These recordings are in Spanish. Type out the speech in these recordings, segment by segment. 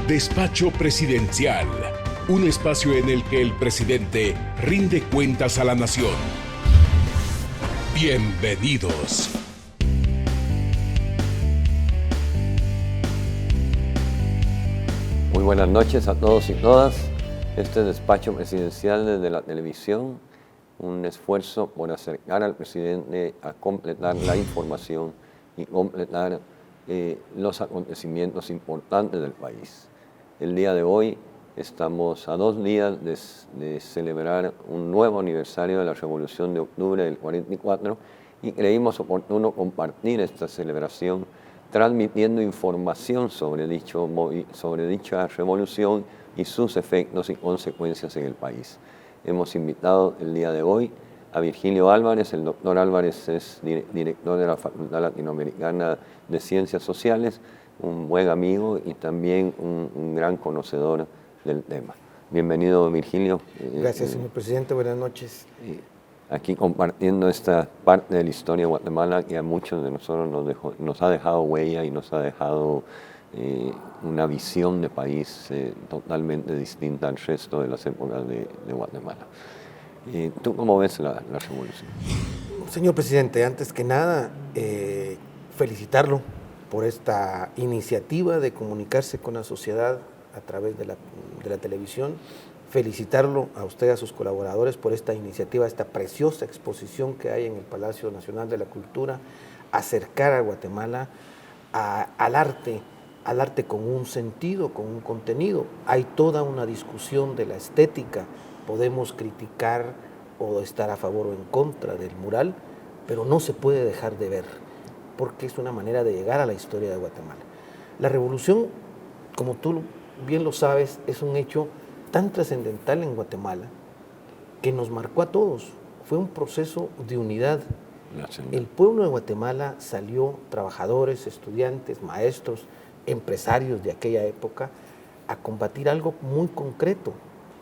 Despacho Presidencial, un espacio en el que el presidente rinde cuentas a la nación. Bienvenidos. Muy buenas noches a todos y todas. Este es Despacho Presidencial desde la televisión, un esfuerzo por acercar al presidente a completar la información y completar los acontecimientos importantes del país. El día de hoy estamos a 2 días de celebrar un nuevo aniversario de la Revolución de Octubre del 44 y creímos oportuno compartir esta celebración transmitiendo información sobre dicha revolución y sus efectos y consecuencias en el país. Hemos invitado el día de hoy a Virgilio Álvarez. El doctor Álvarez es director de la Facultad Latinoamericana de Ciencias Sociales, un buen amigo y también un gran conocedor del tema. Bienvenido, Virgilio. Gracias, señor presidente. Buenas noches. Aquí compartiendo esta parte de la historia de Guatemala que a muchos de nosotros nos ha dejado huella y nos ha dejado una visión de país totalmente distinta al resto de las épocas de Guatemala. ¿Tú cómo ves la revolución? Señor presidente, antes que nada, felicitarlo por esta iniciativa de comunicarse con la sociedad a través de la televisión. Felicitarlo a usted y a sus colaboradores por esta iniciativa, esta preciosa exposición que hay en el Palacio Nacional de la Cultura, acercar a Guatemala al arte con un sentido, con un contenido. Hay toda una discusión de la estética, podemos criticar o estar a favor o en contra del mural, pero no se puede dejar de ver, porque es una manera de llegar a la historia de Guatemala. La revolución, como tú bien lo sabes, es un hecho tan trascendental en Guatemala que nos marcó a todos. Fue un proceso de unidad. El pueblo de Guatemala salió, trabajadores, estudiantes, maestros, empresarios de aquella época, a combatir algo muy concreto,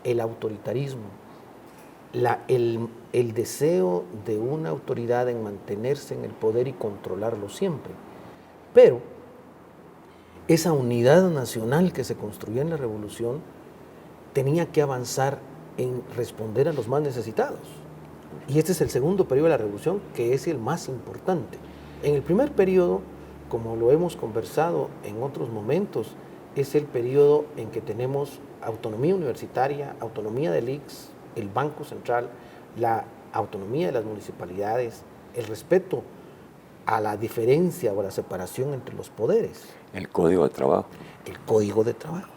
el autoritarismo, el deseo de una autoridad en mantenerse en el poder y controlarlo siempre. Pero esa unidad nacional que se construyó en la revolución tenía que avanzar en responder a los más necesitados. Y este es el segundo periodo de la revolución, que es el más importante. En el primer periodo, como lo hemos conversado en otros momentos, es el periodo en que tenemos autonomía universitaria, autonomía del ICS, el Banco Central, la autonomía de las municipalidades, el respeto a la diferencia o a la separación entre los poderes. El Código de Trabajo. El Código de Trabajo.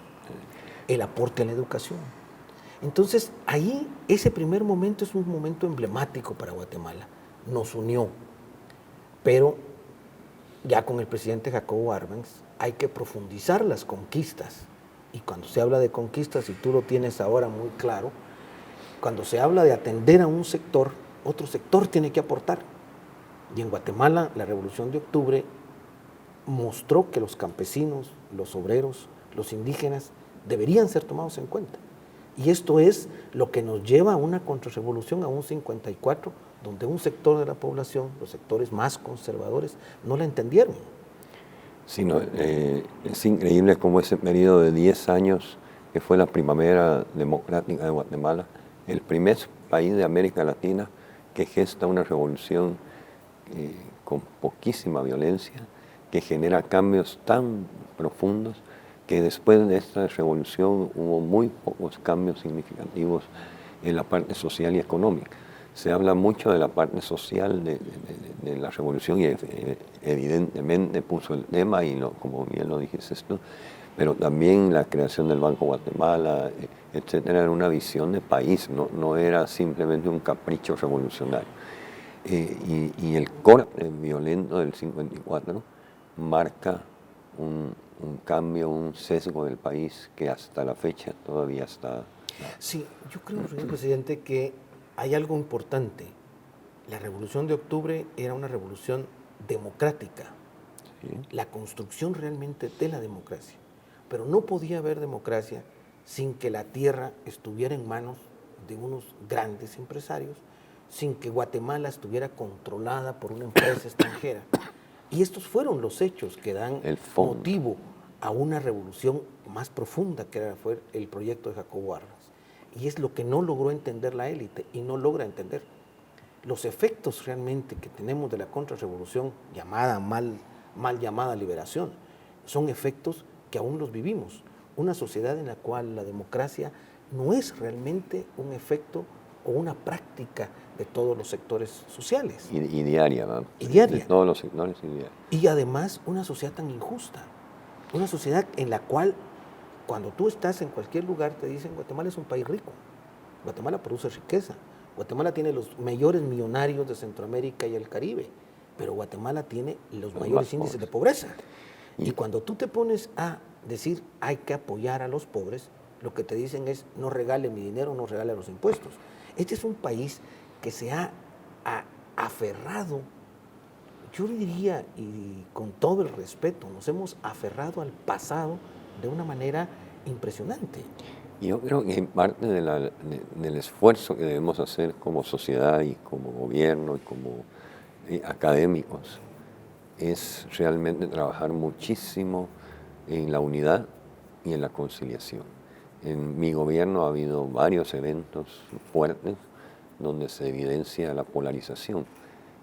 El aporte a la educación. Entonces, ahí, ese primer momento es un momento emblemático para Guatemala. Nos unió. Pero, ya con el presidente Jacobo Arbenz, hay que profundizar las conquistas. Y cuando se habla de conquistas, y tú lo tienes ahora muy claro, cuando se habla de atender a un sector, otro sector tiene que aportar. Y en Guatemala, la Revolución de Octubre mostró que los campesinos, los obreros, los indígenas, deberían ser tomados en cuenta. Y esto es lo que nos lleva a una contrarrevolución, a un 54, donde un sector de la población, los sectores más conservadores, no la entendieron. Sí, no, es increíble cómo ese periodo de 10 años, que fue la primavera democrática de Guatemala, el primer país de América Latina que gesta una revolución con poquísima violencia, que genera cambios tan profundos, que después de esta revolución hubo muy pocos cambios significativos en la parte social y económica. Se habla mucho de la parte social de la revolución y evidentemente puso el tema, y como bien lo dijiste tú, pero también la creación del Banco Guatemala, etcétera, era una visión de país, no era simplemente un capricho revolucionario. Y el corte violento del 54 marca un cambio, un sesgo del país que hasta la fecha todavía está. Sí, yo creo, señor presidente, que hay algo importante. La Revolución de Octubre era una revolución democrática, ¿sí? La construcción realmente de la democracia. Pero no podía haber democracia sin que la tierra estuviera en manos de unos grandes empresarios, sin que Guatemala estuviera controlada por una empresa extranjera. Y estos fueron los hechos que dan motivo a una revolución más profunda que fue el proyecto de Jacobo Arbenz. Y es lo que no logró entender la élite y no logra entender. Los efectos realmente que tenemos de la contrarrevolución, mal llamada liberación, son efectos que aún los vivimos. Una sociedad en la cual la democracia no es realmente un efecto o una práctica de todos los sectores sociales. Y diaria, ¿no? Y diaria. De todos los sectores y diaria. Y además una sociedad tan injusta. Una sociedad en la cual cuando tú estás en cualquier lugar te dicen Guatemala es un país rico. Guatemala produce riqueza. Guatemala tiene los mayores millonarios de Centroamérica y el Caribe, pero Guatemala tiene los mayores índices de pobreza. Y cuando tú te pones a decir hay que apoyar a los pobres, lo que te dicen es no regale mi dinero, no regale los impuestos. Este es un país que se ha aferrado, yo diría, y con todo el respeto, nos hemos aferrado al pasado de una manera impresionante. Yo creo que parte del esfuerzo que debemos hacer como sociedad y como gobierno y como académicos es realmente trabajar muchísimo en la unidad y en la conciliación. En mi gobierno ha habido varios eventos fuertes donde se evidencia la polarización.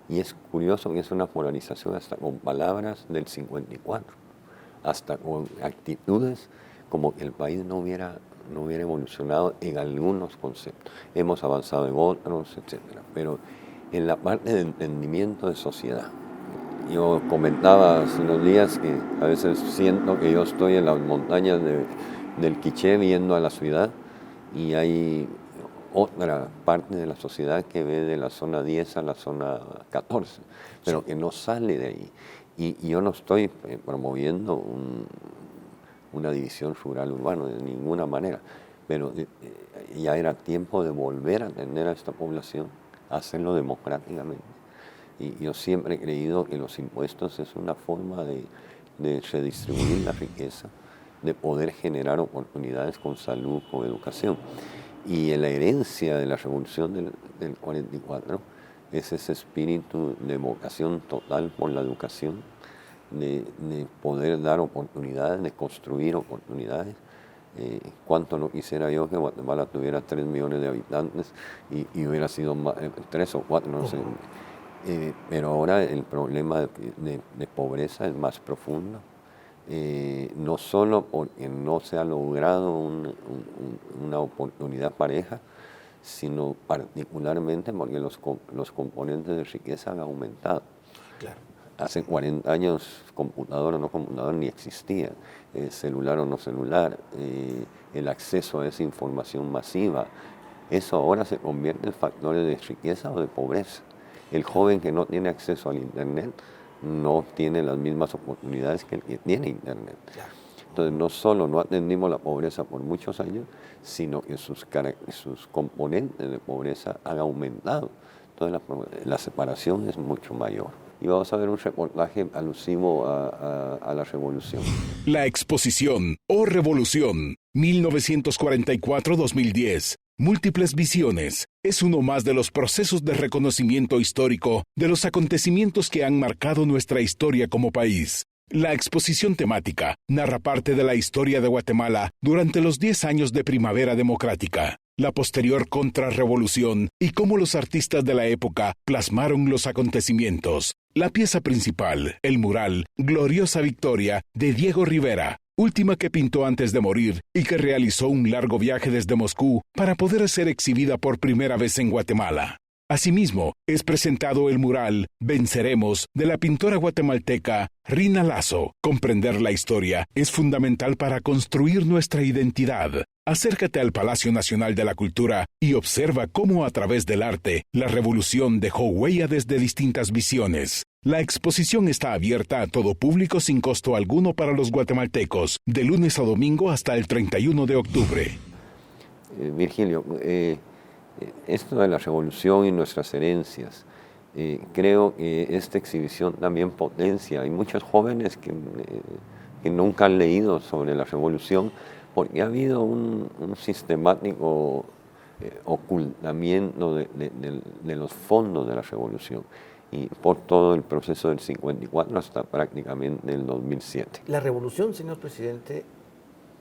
Y es curioso que es una polarización hasta con palabras del 54, hasta con actitudes como que el país no hubiera evolucionado en algunos conceptos. Hemos avanzado en otros, etc. Pero en la parte de entendimiento de sociedad, yo comentaba hace unos días que a veces siento que yo estoy en las montañas del Quiché viendo a la ciudad y hay otra parte de la sociedad que ve de la zona 10 a la zona 14, pero que no sale de ahí. Y yo no estoy promoviendo una división rural-urbano de ninguna manera, pero ya era tiempo de volver a atender a esta población, hacerlo democráticamente. Y yo siempre he creído que los impuestos es una forma de redistribuir la riqueza, de poder generar oportunidades con salud, con educación. Y la herencia de la revolución del 44 es ese espíritu de vocación total por la educación, de poder dar oportunidades, de construir oportunidades. Cuánto no quisiera yo que Guatemala tuviera 3 millones de habitantes y hubiera sido 3 o 4, no sé. Pero ahora el problema de pobreza es más profundo. No solo porque no se ha logrado una oportunidad pareja, sino particularmente porque los componentes de riqueza han aumentado. Claro. Hace 40 años computadora o no computadora ni existía, celular o no celular, el acceso a esa información masiva. Eso ahora se convierte en factores de riqueza o de pobreza. El joven que no tiene acceso al Internet no tiene las mismas oportunidades que el que tiene Internet. Entonces, no solo no atendimos la pobreza por muchos años, sino que sus componentes de pobreza han aumentado. Entonces, la separación es mucho mayor. Y vamos a ver un reportaje alusivo a la revolución. La exposición O Revolución, 1944-2010. Múltiples visiones es uno más de los procesos de reconocimiento histórico de los acontecimientos que han marcado nuestra historia como país. La exposición temática narra parte de la historia de Guatemala durante los 10 años de primavera democrática, la posterior contrarrevolución y cómo los artistas de la época plasmaron los acontecimientos. La pieza principal, el mural Gloriosa Victoria de Diego Rivera, última que pintó antes de morir y que realizó un largo viaje desde Moscú para poder ser exhibida por primera vez en Guatemala. Asimismo, es presentado el mural Venceremos de la pintora guatemalteca Rina Lazo. Comprender la historia es fundamental para construir nuestra identidad. Acércate al Palacio Nacional de la Cultura y observa cómo a través del arte la revolución dejó huella desde distintas visiones. La exposición está abierta a todo público sin costo alguno para los guatemaltecos, de lunes a domingo hasta el 31 de octubre. Virgilio, esto de la revolución y nuestras herencias, creo que esta exhibición también potencia. Hay muchos jóvenes que nunca han leído sobre la revolución porque ha habido un sistemático ocultamiento de los fondos de la revolución. y por todo el proceso del 54 hasta prácticamente el 2007. La revolución, señor presidente,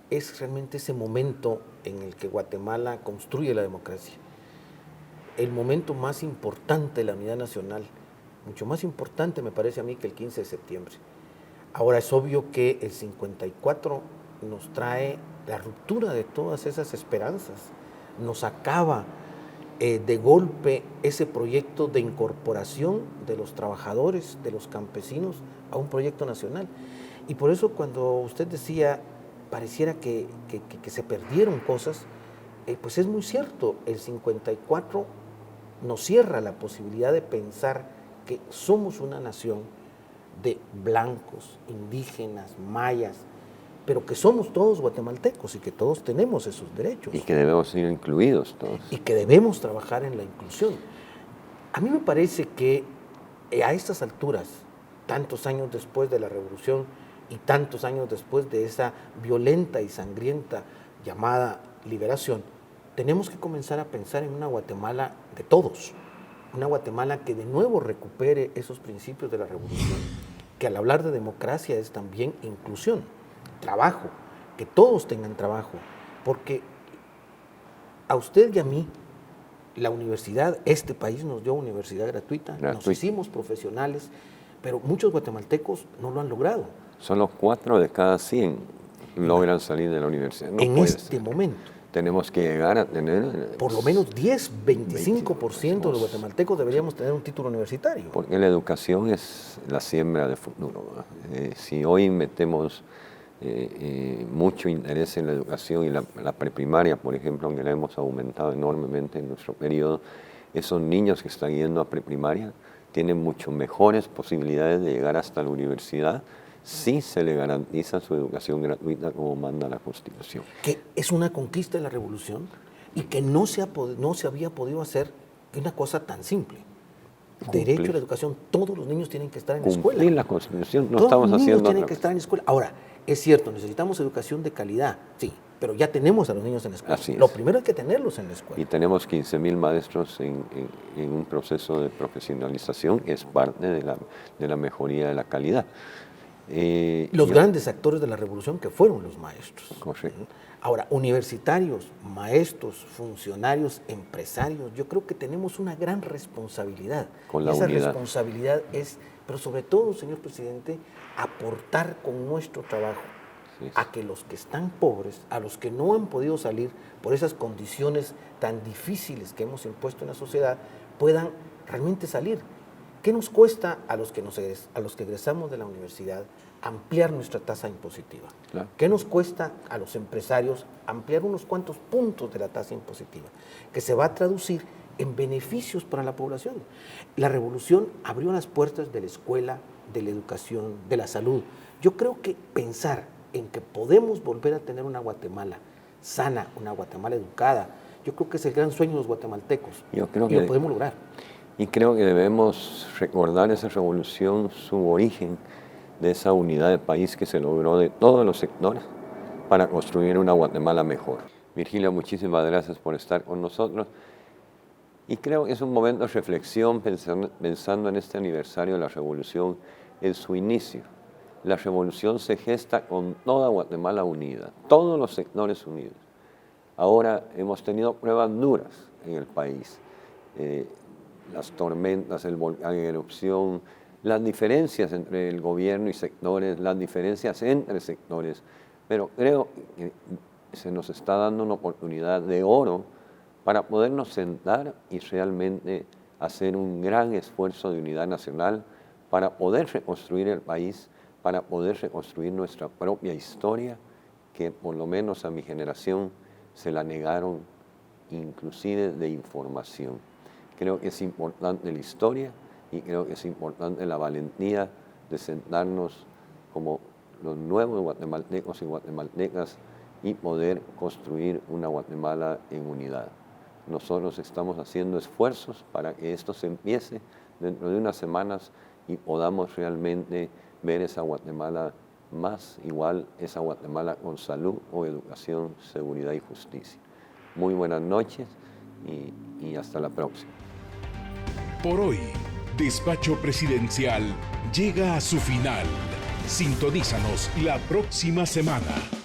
es realmente ese momento en el que Guatemala construye la democracia. El momento más importante de la unidad nacional, mucho más importante me parece a mí que el 15 de septiembre. Ahora es obvio que el 54 nos trae la ruptura de todas esas esperanzas, nos acaba de golpe ese proyecto de incorporación de los trabajadores, de los campesinos a un proyecto nacional. Y por eso cuando usted decía, pareciera que se perdieron cosas, pues es muy cierto, el 54 nos cierra la posibilidad de pensar que somos una nación de blancos, indígenas, mayas, pero que somos todos guatemaltecos y que todos tenemos esos derechos. Y que debemos ser incluidos todos. Y que debemos trabajar en la inclusión. A mí me parece que a estas alturas, tantos años después de la revolución y tantos años después de esa violenta y sangrienta llamada liberación, tenemos que comenzar a pensar en una Guatemala de todos, una Guatemala que de nuevo recupere esos principios de la revolución, que al hablar de democracia es también inclusión, trabajo, que todos tengan trabajo, porque a usted y a mí, la universidad, este país nos dio universidad gratuita, nos hicimos profesionales, pero muchos guatemaltecos no lo han logrado. Solo 4 de cada 100 logran salir de la universidad. No en este ser. Momento. Tenemos que llegar a tener... Por lo menos 10, 25% de los guatemaltecos deberíamos tener un título universitario. Porque la educación es la siembra de futuro. Si hoy metemos mucho interés en la educación y la preprimaria, por ejemplo, que la hemos aumentado enormemente en nuestro periodo, esos niños que están yendo a preprimaria tienen mucho mejores posibilidades de llegar hasta la universidad si se le garantiza su educación gratuita como manda la Constitución. Que es una conquista de la revolución y que no se había podido hacer una cosa tan simple. Derecho a la educación, todos los niños tienen que estar en la escuela. Cumplir la Constitución, no todos estamos los niños haciendo tienen que estar en la escuela. Ahora, es cierto, necesitamos educación de calidad, sí, pero ya tenemos a los niños en la escuela. Así es. Lo primero es que tenerlos en la escuela. Y tenemos 15,000 maestros en un proceso de profesionalización que es parte de la mejoría de la calidad. Los grandes actores de la revolución que fueron los maestros. Correcto. Ahora, universitarios, maestros, funcionarios, empresarios, yo creo que tenemos una gran responsabilidad. Con la Esa unidad. Responsabilidad es, pero sobre todo, señor presidente, aportar con nuestro trabajo a que los que están pobres, a los que no han podido salir por esas condiciones tan difíciles que hemos impuesto en la sociedad, puedan realmente salir. ¿Qué nos cuesta a los que egresamos de la universidad ampliar nuestra tasa impositiva? Claro. ¿Qué nos cuesta a los empresarios ampliar unos cuantos puntos de la tasa impositiva? Que se va a traducir en beneficios para la población. La revolución abrió las puertas de la escuela, de la educación, de la salud. Yo creo que pensar en que podemos volver a tener una Guatemala sana, una Guatemala educada, yo creo que es el gran sueño de los guatemaltecos. Yo creo y lo podemos lograr. Y creo que debemos recordar esa revolución, su origen, de esa unidad de país que se logró de todos los sectores para construir una Guatemala mejor. Virgilio, muchísimas gracias por estar con nosotros. Y creo que es un momento de reflexión pensando en este aniversario de la revolución, en su inicio. La revolución se gesta con toda Guatemala unida, todos los sectores unidos. Ahora hemos tenido pruebas duras en el país. Las tormentas, el volcán en erupción, las diferencias entre el gobierno y sectores, las diferencias entre sectores, pero creo que se nos está dando una oportunidad de oro para podernos sentar y realmente hacer un gran esfuerzo de unidad nacional para poder reconstruir el país, para poder reconstruir nuestra propia historia, que por lo menos a mi generación se la negaron inclusive de información. Creo que es importante la historia y creo que es importante la valentía de sentarnos como los nuevos guatemaltecos y guatemaltecas y poder construir una Guatemala en unidad. Nosotros estamos haciendo esfuerzos para que esto se empiece dentro de unas semanas y podamos realmente ver esa Guatemala más igual, esa Guatemala con salud, o educación, seguridad y justicia. Muy buenas noches y hasta la próxima. Por hoy, Despacho Presidencial llega a su final. Sintonízanos la próxima semana.